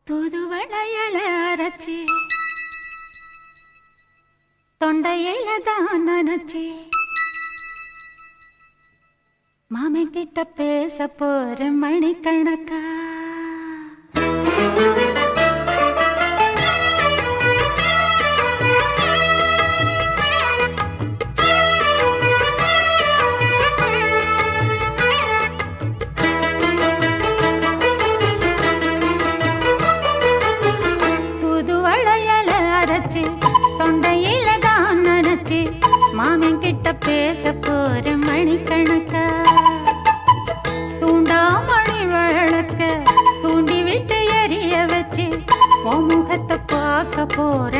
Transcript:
தூதுவளையல அரைச்சி தொண்டையில தான் நினைச்சி மாமன் கிட்ட பேச போற மணிக்கணக்கா தொண்டையில தான் நினைச்சி மாமன் கிட்ட பேச போற மணிக்கணக்கா தூண்டாமணி விளக்க தூண்டி விட்டு எரிய வச்சு உன் முகத்தை பார்க்க போற